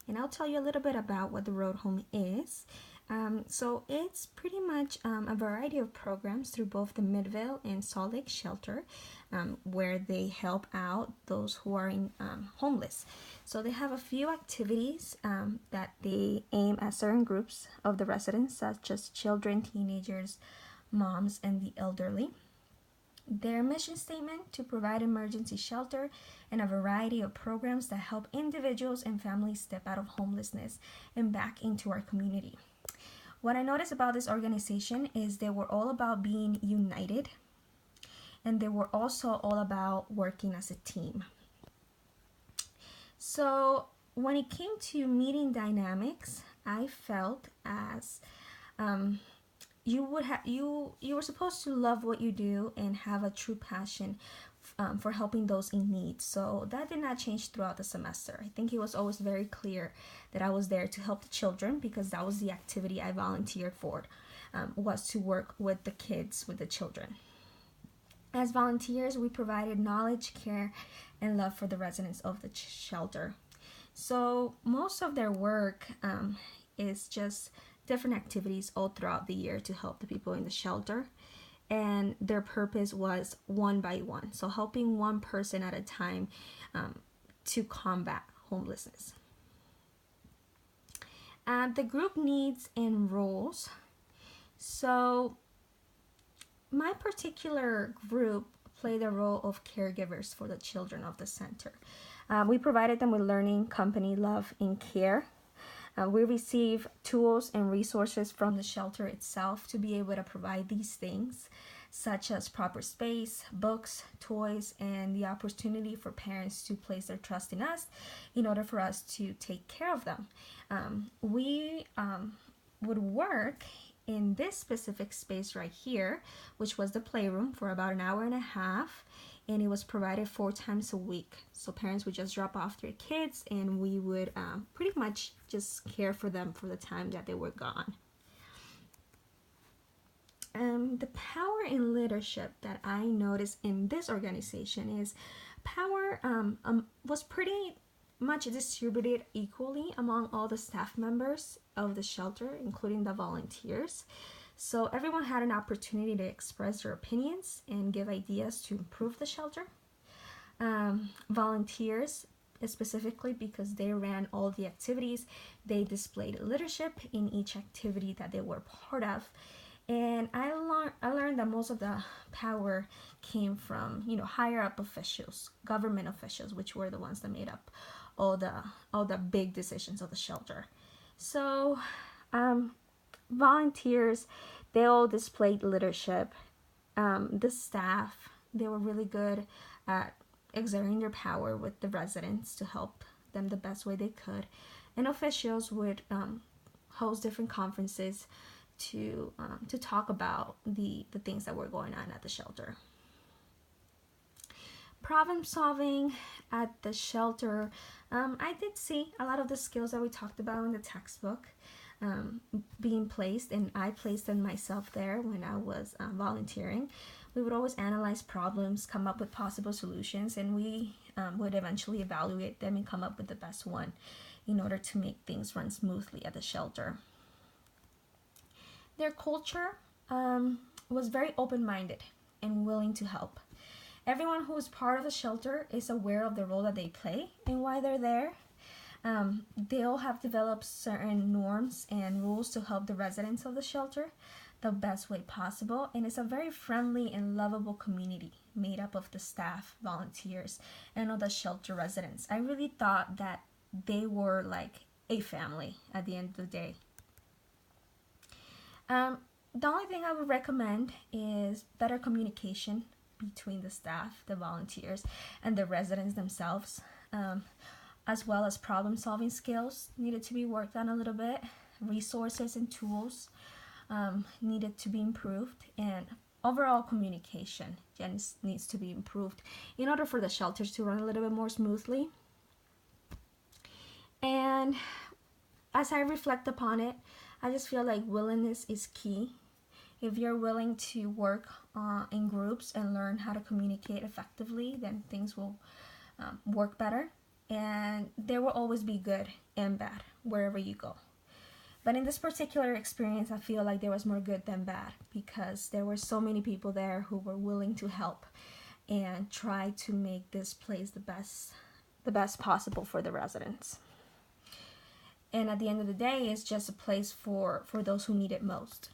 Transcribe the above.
and I'll tell you a little bit about what the Road Home is. So it's pretty much a variety of programs through both the Midvale and Salt Lake Shelter, where they help out those who are homeless. So they have a few activities that they aim at certain groups of the residents, such as children, teenagers, moms, and the elderly. Their mission statement to provide emergency shelter and a variety of programs that help individuals and families step out of homelessness and back into our community. What I noticed about this organization is they were all about being united, and they were also all about working as a team. So when it came to meeting dynamics, I felt as you were supposed to love what you do and have a true passion for helping those in need. So that did not change throughout the semester. I think it was always very clear that I was there to help the children, because that was the activity I volunteered for, was to work with the kids, with the children. As volunteers, we provided knowledge, care, and love for the residents of the shelter. So most of their work is just different activities all throughout the year to help the people in the shelter. And their purpose was one by one, so helping one person at a time to combat homelessness. The group needs and roles. So my particular group played the role of caregivers for the children of the center. We provided them with learning, company, love, and care. We receive tools and resources from the shelter itself to be able to provide these things, such as proper space, books, toys, and the opportunity for parents to place their trust in us in order for us to take care of them. We would work in this specific space right here, which was the playroom, for about an hour and a half, and it was provided 4 times a week. So parents would just drop off their kids, and we would pretty much just care for them for the time that they were gone. The power and leadership that I noticed in this organization is power was pretty much distributed equally among all the staff members of the shelter, including the volunteers. So everyone had an opportunity to express their opinions and give ideas to improve the shelter. Volunteers, specifically because they ran all the activities, they displayed leadership in each activity that they were part of. And I learned that most of the power came from, higher up officials, government officials, which were the ones that made up all the big decisions of the shelter. So volunteers, they all displayed leadership. The staff, they were really good at exerting their power with the residents to help them the best way they could. And officials would host different conferences to talk about the things that were going on at the shelter. Problem solving at the shelter, I did see a lot of the skills that we talked about in the textbook being placed, and I placed them myself there when I was volunteering. We would always analyze problems, come up with possible solutions, and we would eventually evaluate them and come up with the best one in order to make things run smoothly at the shelter. Their culture was very open-minded and willing to help. Everyone who is part of the shelter is aware of the role that they play and why they're there. They all have developed certain norms and rules to help the residents of the shelter the best way possible, and it's a very friendly and lovable community made up of the staff, volunteers, and all the shelter residents. I really thought that they were like a family at the end of the day. The only thing I would recommend is better communication between the staff, the volunteers, and the residents themselves, as well as problem-solving skills needed to be worked on a little bit. Resources and tools needed to be improved, and overall communication needs to be improved in order for the shelters to run a little bit more smoothly. And as I reflect upon it, I just feel like willingness is key. If you're willing to work in groups and learn how to communicate effectively, then things will work better. and there will always be good and bad wherever you go. But in this particular experience, I feel like there was more good than bad because there were so many people there who were willing to help and try to make this place the best possible for the residents. And at the end of the day, it's just a place for those who need it most.